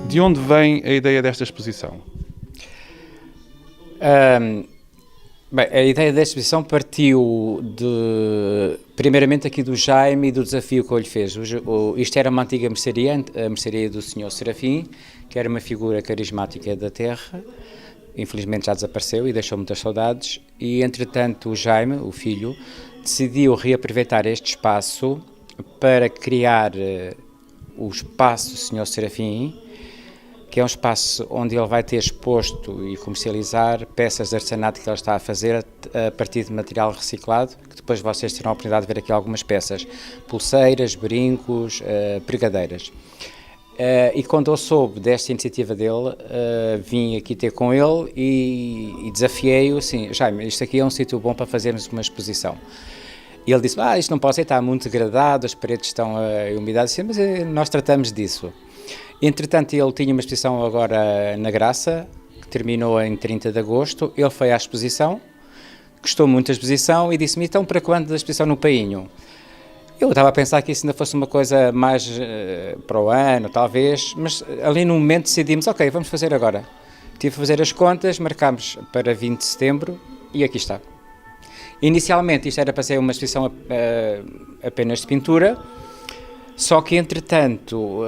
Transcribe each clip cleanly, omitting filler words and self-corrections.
De onde vem a ideia desta exposição? Bem, a ideia da exposição partiu primeiramente aqui do Jaime e do desafio que eu lhe fez. Isto era uma antiga mercearia, a mercearia do Senhor Serafim, que era uma figura carismática da terra. Infelizmente já desapareceu e deixou muitas saudades. E entretanto o Jaime, o filho, decidiu reaproveitar este espaço para criar o espaço do Senhor Serafim, que é um espaço onde ele vai ter exposto e comercializar peças de artesanato que ele está a fazer a partir de material reciclado, que depois vocês terão a oportunidade de ver aqui algumas peças, pulseiras, brincos, pregadeiras. E quando eu soube desta iniciativa dele, vim aqui ter com ele e desafiei-o assim, Jaime, isto aqui é um sítio bom para fazermos uma exposição. E ele disse, isto não pode ser, está muito degradado, as paredes estão umidades, mas nós tratamos disso. Entretanto, ele tinha uma exposição agora na Graça, que terminou em 30 de agosto. Ele foi à exposição, gostou muito da exposição e disse-me, então para quando a exposição no Painho? Eu estava a pensar que isso ainda fosse uma coisa mais para o ano, talvez, mas ali no momento decidimos, ok, vamos fazer agora. Tive a fazer as contas, marcámos para 20 de setembro e aqui está. Inicialmente isto era para ser uma exposição apenas de pintura, só que entretanto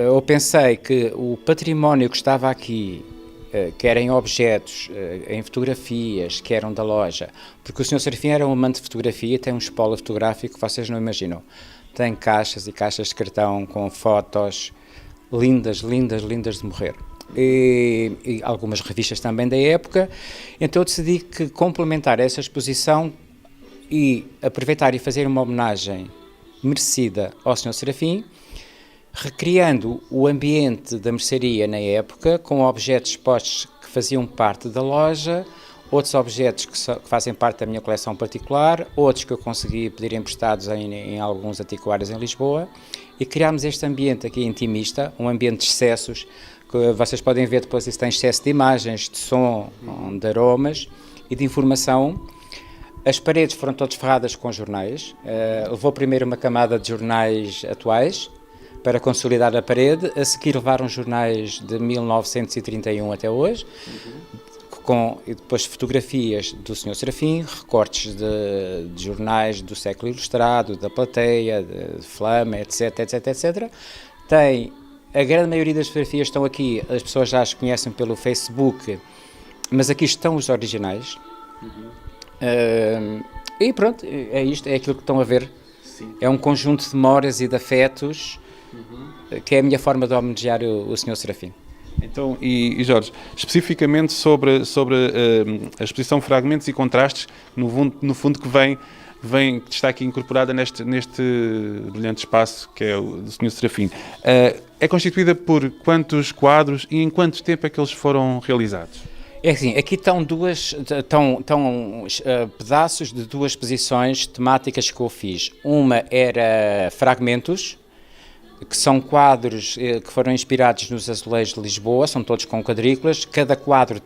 eu pensei que o património que estava aqui, quer em objetos, em fotografias, que eram da loja, porque o Sr. Serafim era um amante de fotografia, tem um espólio fotográfico que vocês não imaginam. Tem caixas e caixas de cartão com fotos lindas, lindas, lindas de morrer. E algumas revistas também da época. Então eu decidi que complementar essa exposição e aproveitar e fazer uma homenagem merecida ao Sr. Serafim, recriando o ambiente da mercearia na época, com objetos expostos que faziam parte da loja, outros objetos que fazem parte da minha coleção particular, outros que eu consegui pedir emprestados em alguns antiquários em Lisboa, e criámos este ambiente aqui intimista, um ambiente de excessos, que vocês podem ver depois, isso tem excesso de imagens, de som, de aromas e de informação. As paredes foram todas ferradas com jornais, levou primeiro uma camada de jornais atuais, para consolidar a parede, a seguir levaram jornais de 1931 até hoje, e depois fotografias do Sr. Serafim, recortes de jornais do século ilustrado, da Plateia, de Flama, etc, etc, etc. A grande maioria das fotografias estão aqui, as pessoas já as conhecem pelo Facebook, mas aqui estão os originais. E pronto, é isto, é aquilo que estão a ver. Sim. É um conjunto de memórias e de afetos, que é a minha forma de homenagear o Sr. Serafim. Então, e Jorge, especificamente sobre a exposição Fragmentos e Contrastes, no fundo que está aqui incorporada neste brilhante espaço que é o do Sr. Serafim, é constituída por quantos quadros e em quanto tempo é que eles foram realizados? É assim, aqui estão pedaços de duas exposições temáticas que eu fiz. Uma era Fragmentos, que são quadros que foram inspirados nos azulejos de Lisboa, são todos com quadrículas, cada quadro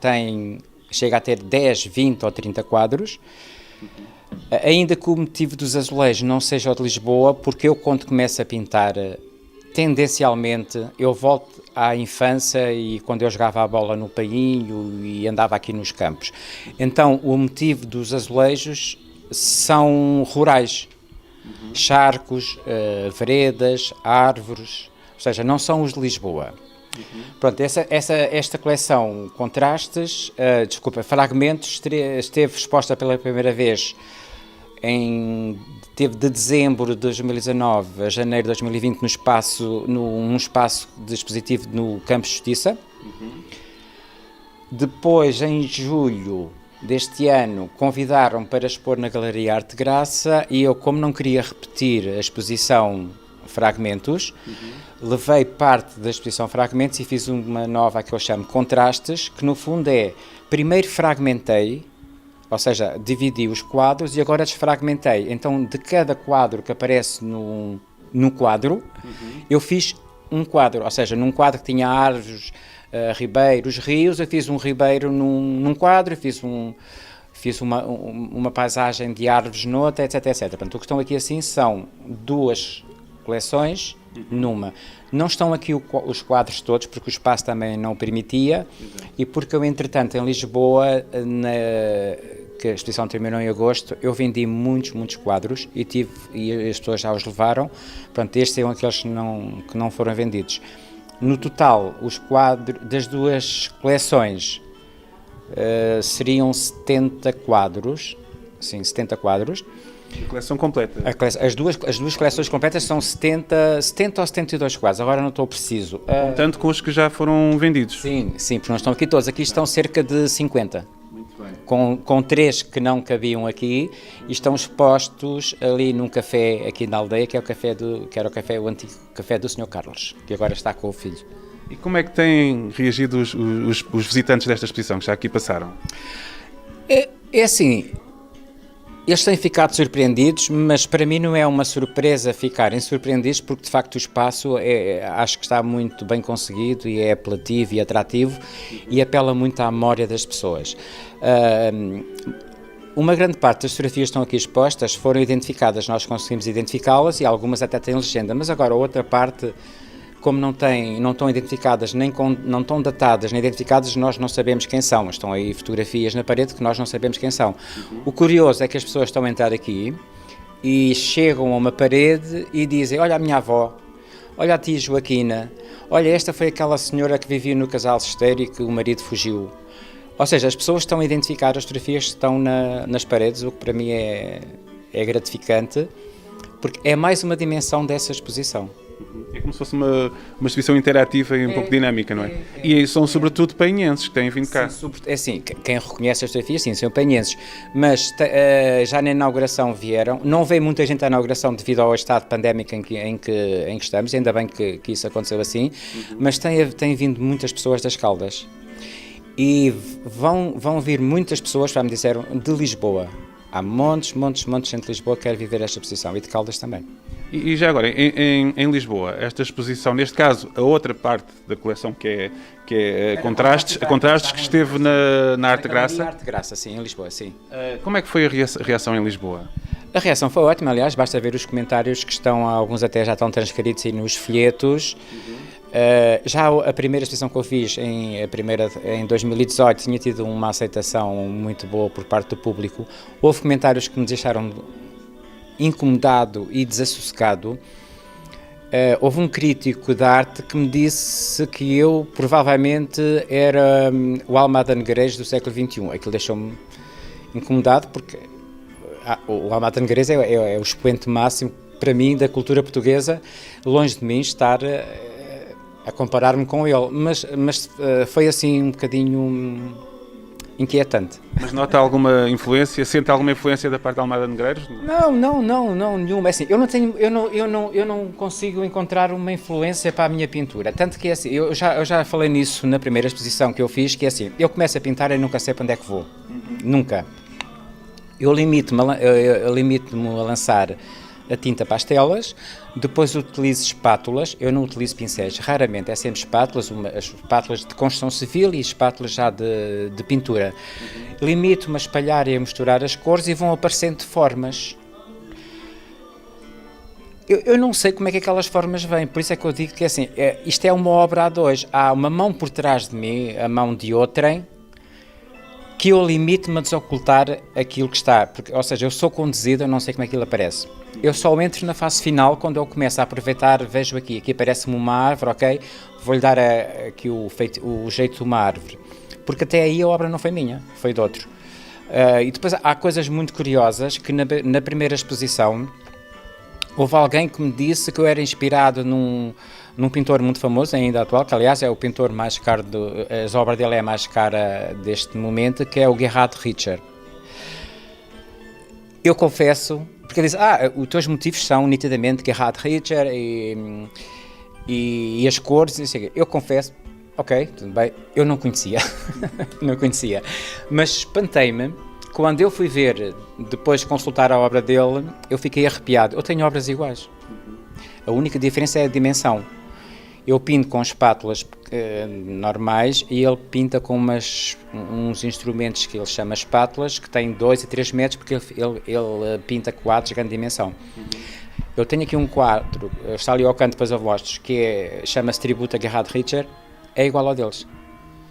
chega a ter 10, 20 ou 30 quadros, ainda que o motivo dos azulejos não seja o de Lisboa, porque eu quando começo a pintar, tendencialmente, eu volto à infância e quando eu jogava a bola no Painho e andava aqui nos campos. Então o motivo dos azulejos são rurais. Charcos, veredas, árvores, ou seja, não são os de Lisboa. Pronto, esta coleção Contrastes, Fragmentos, esteve exposta pela primeira vez teve de dezembro de 2019 a janeiro de 2020 num espaço de expositivo no Campo de Justiça. Depois, em julho deste ano, convidaram para expor na Galeria Arte Graça e eu, como não queria repetir a exposição Fragmentos, levei parte da exposição Fragmentos e fiz uma nova que eu chamo Contrastes, que no fundo primeiro fragmentei, ou seja, dividi os quadros e agora desfragmentei. Então, de cada quadro que aparece no quadro, eu fiz um quadro, ou seja, num quadro que tinha árvores, ribeiros, rios, eu fiz um ribeiro num quadro, fiz uma paisagem de árvores noutra, etc, etc. Portanto, o que estão aqui assim são duas coleções numa. Não estão aqui os quadros todos, porque o espaço também não o permitia, e porque eu, entretanto, em Lisboa, que a exposição terminou em agosto, eu vendi muitos quadros e as pessoas já os levaram. Pronto, estes são aqueles que não foram vendidos. No total, os quadros das duas coleções seriam 70 quadros, sim, 70 quadros. A coleção completa. As duas coleções completas são 70 ou 72 quadros, agora não estou preciso. Tanto com os que já foram vendidos. Sim, porque não estão aqui todos, aqui estão cerca de 50. Muito bem. Com 3 que não cabiam aqui e estão expostos ali num café aqui na aldeia, que era o antigo café do Sr. Carlos, que agora está com o filho. E como é que têm reagido os visitantes desta exposição que já aqui passaram? É assim, eles têm ficado surpreendidos, mas para mim não é uma surpresa ficarem surpreendidos, porque de facto o espaço acho que está muito bem conseguido e é apelativo e atrativo e apela muito à memória das pessoas. Uma grande parte das fotografias que estão aqui expostas foram identificadas, nós conseguimos identificá-las e algumas até têm legenda, mas agora a outra parte, como não estão identificadas, não estão datadas nem identificadas, nós não sabemos quem são. Estão aí fotografias na parede que nós não sabemos quem são. O curioso é que as pessoas estão a entrar aqui e chegam a uma parede e dizem: olha a minha avó, olha a tia Joaquina, olha, esta foi aquela senhora que vivia no casal Cesteiro e que o marido fugiu. Ou seja, as pessoas estão a identificar as fotografias que estão nas paredes, o que para mim é gratificante, porque é mais uma dimensão dessa exposição. É como se fosse uma exposição interativa e um pouco dinâmica, não é? E são sobretudo painhenses que têm vindo cá. Sim, é assim, quem reconhece as fotografias, sim, são painhenses, mas já na inauguração vieram, não veio muita gente à inauguração devido ao estado pandémico em que estamos, ainda bem que isso aconteceu assim, mas tem vindo muitas pessoas das Caldas e vão vir muitas pessoas, já me disseram, de Lisboa. Há montes de gente de Lisboa que quer viver esta exposição e de Caldas também. E já agora, em Lisboa, esta exposição, neste caso, a outra parte da coleção que é Contrastes, que esteve na Arte Graça. Na Arte Graça, sim, em Lisboa, sim. Como é que foi a reação em Lisboa? A reação foi ótima, aliás, basta ver os comentários que alguns até já estão transcritos aí nos folhetos. Já a primeira exposição que eu fiz, em 2018, tinha tido uma aceitação muito boa por parte do público. Houve comentários que me deixaram incomodado e desassossegado. Houve um crítico de arte que me disse que eu provavelmente era o Almada Negreiros do século XXI. Aquilo deixou-me incomodado porque o Almada Negreiros é o expoente máximo para mim da cultura portuguesa, longe de mim estar a comparar-me com ele, mas foi assim um bocadinho inquietante. Mas nota alguma influência, sente alguma influência da parte de Almada Negreiros? Não, nenhuma. É assim, eu não consigo encontrar uma influência para a minha pintura, tanto que é assim, eu já falei nisso na primeira exposição que eu fiz, que é assim, eu começo a pintar e nunca sei para onde é que vou, nunca. Eu limito-me a lançar a tinta para as telas, depois utilizo espátulas, eu não utilizo pincéis, raramente, é sempre espátulas, as espátulas de construção civil e espátulas já de pintura. Limito-me a espalhar e a misturar as cores e vão aparecendo formas. Eu não sei como é que aquelas formas vêm, por isso é que eu digo que assim, isto é uma obra a dois, há uma mão por trás de mim, a mão de outrem, que eu limito-me a desocultar aquilo que está, porque, ou seja, eu sou conduzido, eu não sei como é que aquilo aparece. Eu só entro na fase final quando eu começo a aproveitar, vejo aqui aparece-me uma árvore, ok, vou-lhe dar aqui o jeito de uma árvore, porque até aí a obra não foi minha, foi de outro. E depois há coisas muito curiosas, que na primeira exposição houve alguém que me disse que eu era inspirado num pintor muito famoso, ainda atual, que aliás é o pintor mais caro, as obras dele é a mais cara deste momento, que é o Gerhard Richter. Eu confesso, porque ele diz, os teus motivos são nitidamente Gerhard Richter e as cores, eu confesso, ok, tudo bem, eu não conhecia, mas espantei-me, quando eu fui ver, depois de consultar a obra dele, eu fiquei arrepiado, eu tenho obras iguais, a única diferença é a dimensão. Eu pinto com espátulas normais e ele pinta com uns instrumentos que ele chama espátulas, que têm 2 a 3 metros, porque ele pinta quadros de grande dimensão. eu tenho aqui um quadro, está ali ao canto depois a vossos, que chama-se Tributo a Gerhard Richter, é igual ao deles.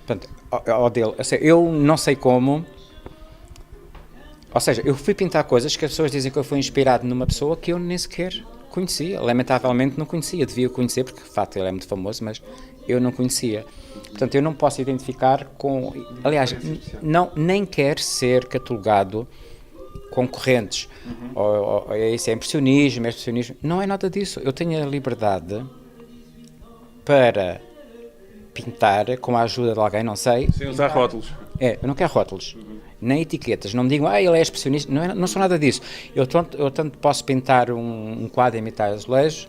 Portanto, ao dele. Ou seja, eu não sei como, ou seja, eu fui pintar coisas que as pessoas dizem que eu fui inspirado numa pessoa que eu nem sequer conhecia, lamentavelmente não conhecia, devia conhecer porque de facto ele é muito famoso, mas eu não conhecia. Portanto, eu não posso identificar com, aliás, nem quer ser catalogado concorrentes, isso é impressionismo, não é nada disso. Eu tenho a liberdade para pintar com a ajuda de alguém, não sei. Sem usar rótulos. Eu não quero rótulos, nem etiquetas, não me digam, ele é expressionista, não sou nada disso. Eu tanto posso pintar um quadro a imitar azulejos,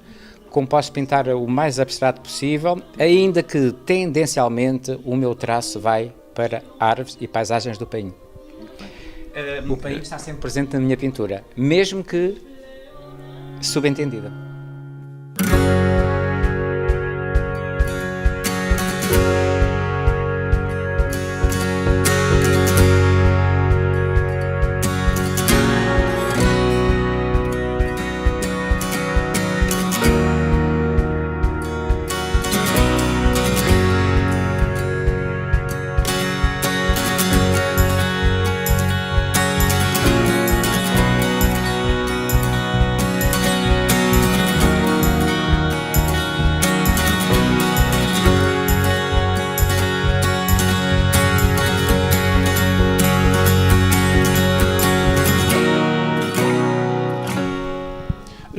como posso pintar o mais abstrato possível, ainda que tendencialmente o meu traço vai para árvores e paisagens do país. O país está sempre presente na minha pintura, mesmo que subentendida.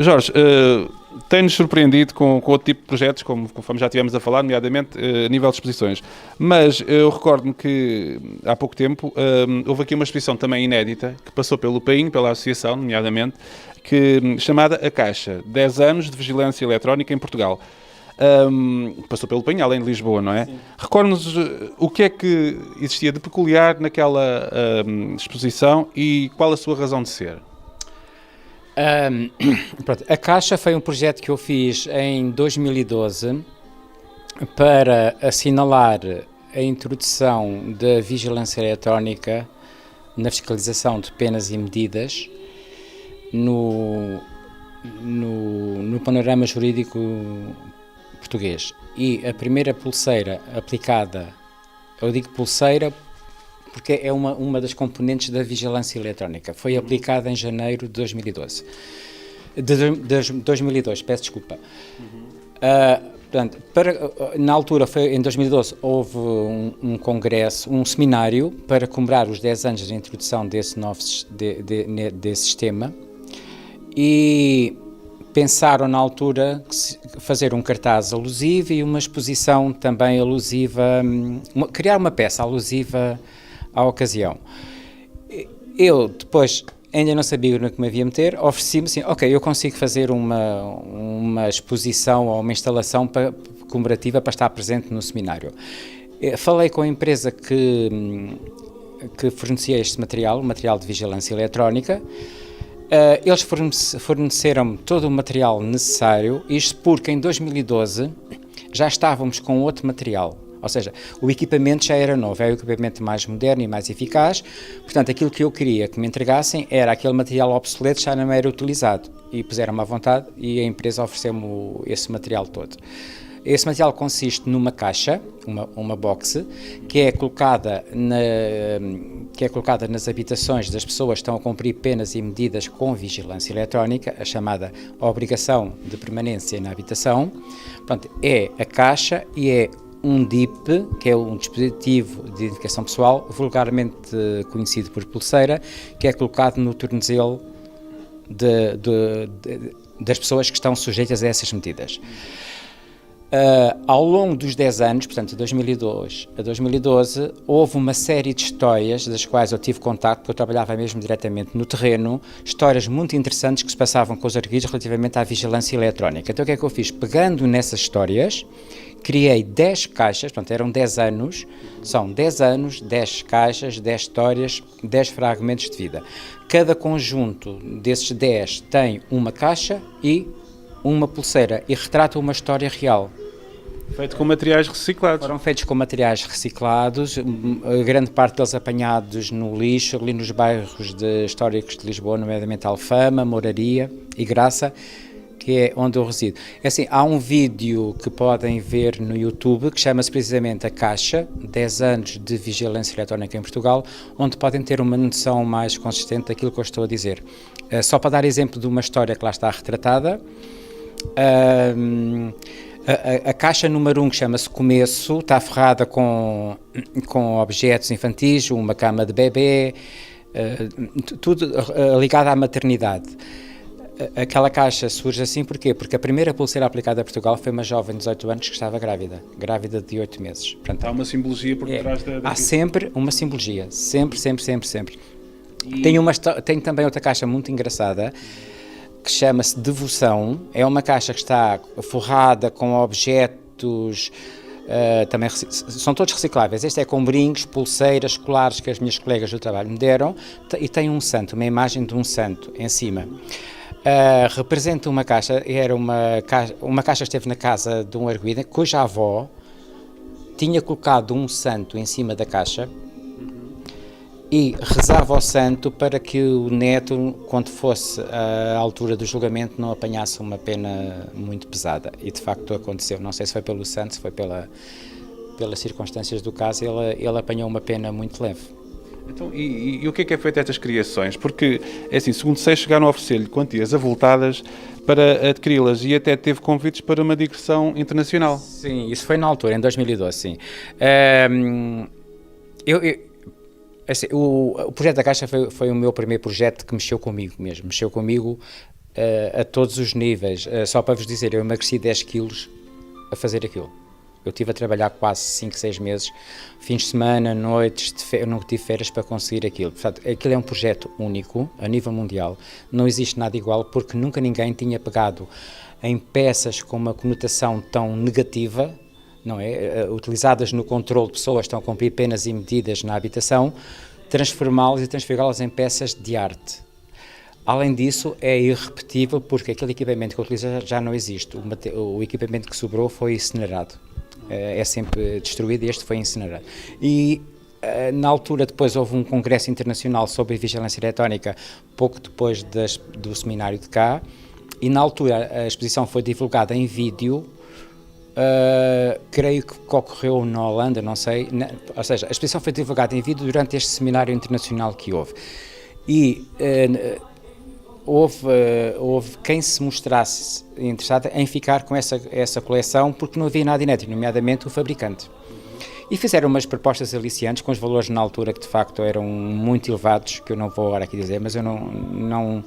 Jorge, tem-nos surpreendido com outro tipo de projetos, conforme já tivemos a falar, nomeadamente a nível de exposições. Mas eu recordo-me que há pouco tempo houve aqui uma exposição também inédita, que passou pelo PAIN, pela associação, nomeadamente, chamada A Caixa, 10 anos de vigilância eletrónica em Portugal. Passou pelo PAIN, além de Lisboa, não é? Recorda-nos o que é que existia de peculiar naquela exposição e qual a sua razão de ser? Pronto, a Caixa foi um projeto que eu fiz em 2012 para assinalar a introdução da vigilância eletrónica na fiscalização de penas e medidas no panorama jurídico português. E a primeira pulseira aplicada, eu digo pulseira porque é uma das componentes da vigilância eletrónica. Foi aplicada em janeiro de 2012. De 2002, peço desculpa. Portanto, na altura, em 2012, houve um congresso, um seminário para comemorar os 10 anos de introdução desse novo desse sistema e pensaram na altura fazer um cartaz alusivo e uma exposição também alusiva, criar uma peça alusiva à ocasião. Eu depois ainda não sabia no que me havia meter, ofereci-me assim, ok, eu consigo fazer uma exposição ou uma instalação comemorativa para estar presente no seminário. Falei com a empresa que fornecia este material, o material de vigilância eletrónica. Eles forneceram-me todo o material necessário, isto porque em 2012 já estávamos com outro material. Ou seja, o equipamento já era novo, é o equipamento mais moderno e mais eficaz, portanto aquilo que eu queria que me entregassem era aquele material obsoleto que já não era utilizado e puseram-me à vontade e a empresa ofereceu-me esse material todo. Esse material consiste numa caixa, uma box, que é colocada nas habitações das pessoas que estão a cumprir penas e medidas com vigilância eletrónica, a chamada obrigação de permanência na habitação. Portanto, é a caixa e é um DIP, que é um dispositivo de identificação pessoal, vulgarmente conhecido por pulseira, que é colocado no tornozelo das pessoas que estão sujeitas a essas medidas. Ao longo dos 10 anos, portanto de 2002 a 2012, houve uma série de histórias das quais eu tive contacto, porque eu trabalhava mesmo diretamente no terreno, histórias muito interessantes que se passavam com os arguidos relativamente à vigilância eletrónica. Então o que é que eu fiz? Pegando nessas histórias, criei 10 caixas, portanto eram 10 anos, são 10 anos, 10 caixas, 10 histórias, 10 fragmentos de vida. Cada conjunto desses 10 tem uma caixa e uma pulseira e retrata uma história real. Feito com materiais reciclados. Foram feitos com materiais reciclados, a grande parte deles apanhados no lixo, ali nos bairros históricos de Lisboa, nomeadamente Alfama, Moraria e Graça. que é onde eu resido. É assim, há um vídeo que podem ver no YouTube que chama-se precisamente A Caixa, 10 anos de vigilância eletrónica em Portugal, onde podem ter uma noção mais consistente daquilo que eu estou a dizer. Só para dar exemplo de uma história que lá está retratada, a caixa número 1, que chama-se Começo, está forrada com objetos infantis, uma cama de bebê, tudo ligado à maternidade. Aquela caixa surge assim porquê? Porque a primeira pulseira aplicada a Portugal foi uma jovem de 18 anos que estava grávida de 8 meses. Portanto, há uma simbologia por trás da... Há sempre uma simbologia, sempre. E... Tem também outra caixa muito engraçada, que chama-se Devoção. É uma caixa que está forrada com objetos, também são todos recicláveis. Este é com brincos, pulseiras, colares que as minhas colegas do trabalho me deram, e tem um santo, uma imagem de um santo em cima. Representa uma caixa, era uma caixa que esteve na casa de um arguida, cuja avó tinha colocado um santo em cima da caixa e rezava ao santo para que o neto, quando fosse à altura do julgamento, não apanhasse uma pena muito pesada. E de facto aconteceu. Não sei se foi pelo santo, se foi pelas circunstâncias do caso, ele apanhou uma pena muito leve. Então, e o que é feito a estas criações? Porque, é assim, segundo sei, chegaram a oferecer-lhe quantias avultadas para adquiri-las e até teve convites para uma digressão internacional. Sim, isso foi na altura, em 2012, sim. Assim, o projeto da Caixa foi o meu primeiro projeto que mexeu comigo mesmo, mexeu comigo a todos os níveis. Só para vos dizer, eu emagreci 10 quilos a fazer aquilo. Eu estive a trabalhar quase 5, 6 meses, fins de semana, noites, eu não tive férias para conseguir aquilo. Portanto, aquilo é um projeto único, a nível mundial, não existe nada igual, porque nunca ninguém tinha pegado em peças com uma conotação tão negativa, não é? Utilizadas no controle de pessoas que estão a cumprir penas e medidas na habitação, transformá-las e transfigurá-las em peças de arte. Além disso, é irrepetível porque aquele equipamento que eu utilizo já não existe. O equipamento que sobrou foi incinerado. É sempre destruído e este foi incinerado. E na altura depois houve um congresso internacional sobre vigilância eletrónica, pouco depois do seminário de cá, e na altura a exposição foi divulgada em vídeo, creio que ocorreu na Holanda, não sei, ou seja, a exposição foi divulgada em vídeo durante este seminário internacional que houve. E houve quem se mostrasse interessado em ficar com essa coleção porque não havia nada inédito, nomeadamente o fabricante. E fizeram umas propostas aliciantes com os valores na altura que de facto eram muito elevados, que eu não vou agora aqui dizer, mas eu não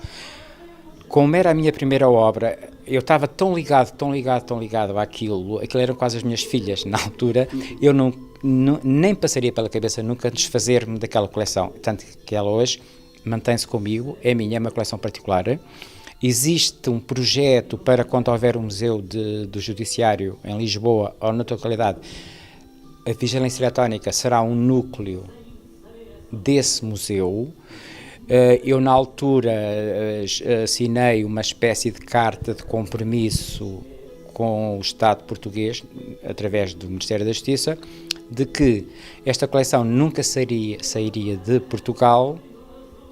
como era a minha primeira obra, eu estava tão ligado àquilo, aquilo eram quase as minhas filhas na altura, eu nem passaria pela cabeça nunca desfazer-me daquela coleção, tanto que ela hoje mantém-se comigo, é minha, é uma coleção particular. Existe um projeto para quando houver um museu do Judiciário em Lisboa ou noutra localidade, a vigilância eletrónica será um núcleo desse museu. Eu na altura assinei uma espécie de carta de compromisso com o Estado português, através do Ministério da Justiça, de que esta coleção nunca sairia de Portugal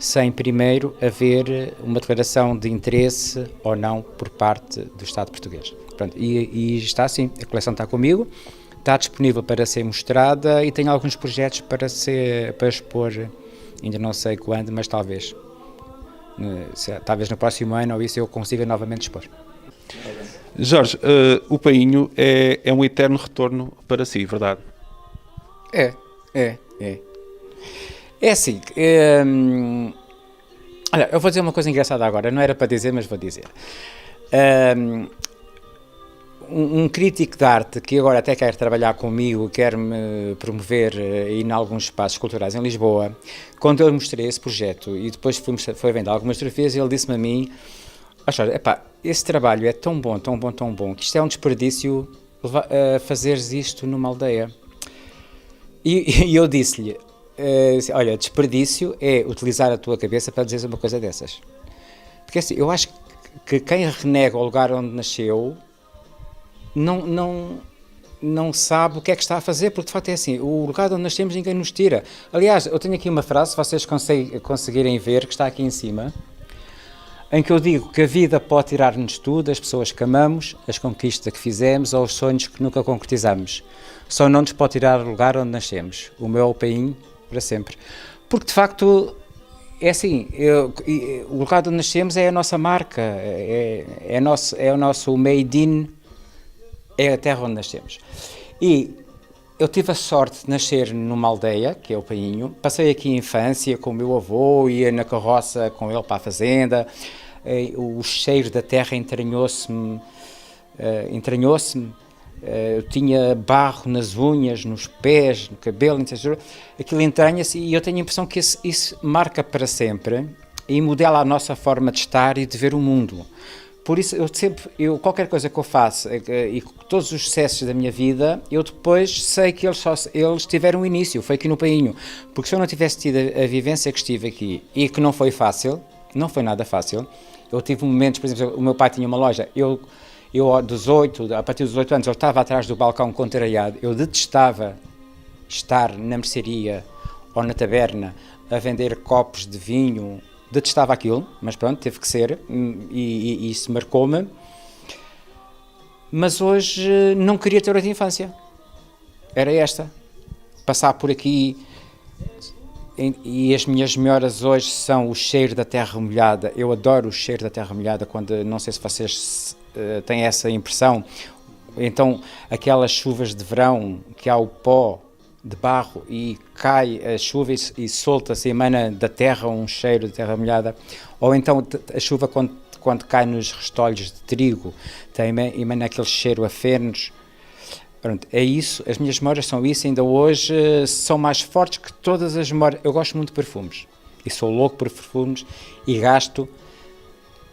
sem primeiro haver uma declaração de interesse ou não por parte do Estado português. Pronto, e está assim, a coleção está comigo, está disponível para ser mostrada e tenho alguns projetos para expor, ainda não sei quando, mas talvez no próximo ano ou isso eu consiga novamente expor. Jorge, o Painho é um eterno retorno para si, verdade? É assim, olha, eu vou dizer uma coisa engraçada agora, não era para dizer, mas vou dizer. Um crítico de arte que agora até quer trabalhar comigo, quer me promover em alguns espaços culturais em Lisboa, quando eu lhe mostrei esse projeto e depois foi vendo algumas fotografias, ele disse-me a mim, esse trabalho é tão bom, que isto é um desperdício fazeres isto numa aldeia. E eu disse-lhe, olha, desperdício é utilizar a tua cabeça para dizer uma coisa dessas. Porque assim, eu acho que quem renega o lugar onde nasceu não sabe o que é que está a fazer, porque de facto é assim, o lugar onde nascemos ninguém nos tira. Aliás, eu tenho aqui uma frase, se vocês conseguirem ver, que está aqui em cima. em que eu digo que a vida pode tirar-nos tudo, as pessoas que amamos, as conquistas que fizemos ou os sonhos que nunca concretizamos. Só não nos pode tirar o lugar onde nascemos, o meu país para sempre. Porque, de facto, é assim, o lugar onde nascemos é a nossa marca, é o nosso made in, é a terra onde nascemos. E eu tive a sorte de nascer numa aldeia, que é o Painho. Passei aqui a infância com o meu avô, ia na carroça com ele para a fazenda. O cheiro da terra entranhou-se-me. Eu tinha barro nas unhas, nos pés, no cabelo, aquilo entranha-se e eu tenho a impressão que isso marca para sempre e modela a nossa forma de estar e de ver o mundo. Por isso, qualquer coisa que eu faça e todos os sucessos da minha vida, eu depois sei que eles tiveram um início, foi aqui no Painho. Porque se eu não tivesse tido a vivência que estive aqui e que não foi fácil, não foi nada fácil, eu tive momentos, por exemplo, o meu pai tinha uma loja, a partir dos 8 anos, eu estava atrás do balcão contrariado, eu detestava estar na mercearia ou na taberna a vender copos de vinho, detestava aquilo, mas pronto, teve que ser, e isso marcou-me. Mas hoje não queria ter outra infância. Era esta. Passar por aqui, e as minhas memórias hoje são o cheiro da terra molhada. Eu adoro o cheiro da terra molhada, quando, não sei se vocês têm essa impressão, então aquelas chuvas de verão, que há o pó de barro e cai a chuva e solta-se, emana da terra um cheiro de terra molhada, ou então a chuva quando cai nos restolhos de trigo, emana aquele cheiro a feno. Pronto, é isso, as minhas memórias são isso, ainda hoje são mais fortes que todas as memórias. Eu gosto muito de perfumes, e sou louco por perfumes, e gasto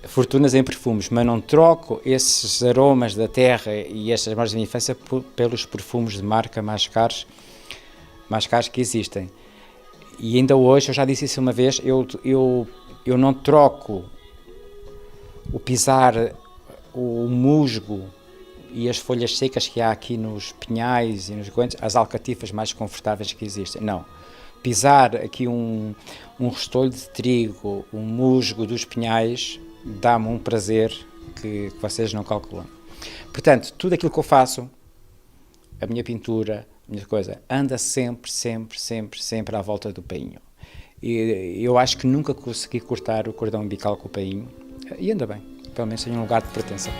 fortunas em perfumes, mas não troco esses aromas da terra e estas memórias da minha infância pelos perfumes de marca mais caros que existem. E ainda hoje, eu já disse isso uma vez, eu não troco o pisar, o musgo e as folhas secas que há aqui nos pinhais e nos goentes, as alcatifas mais confortáveis que existem. Não. Pisar aqui um restolho de trigo, um musgo dos pinhais, dá-me um prazer que vocês não calculam. Portanto, tudo aquilo que eu faço, a minha pintura, a minha coisa, anda sempre à volta do painho. E eu acho que nunca consegui cortar o cordão umbilical com o painho, e anda bem, pelo menos tenho um lugar de pertença.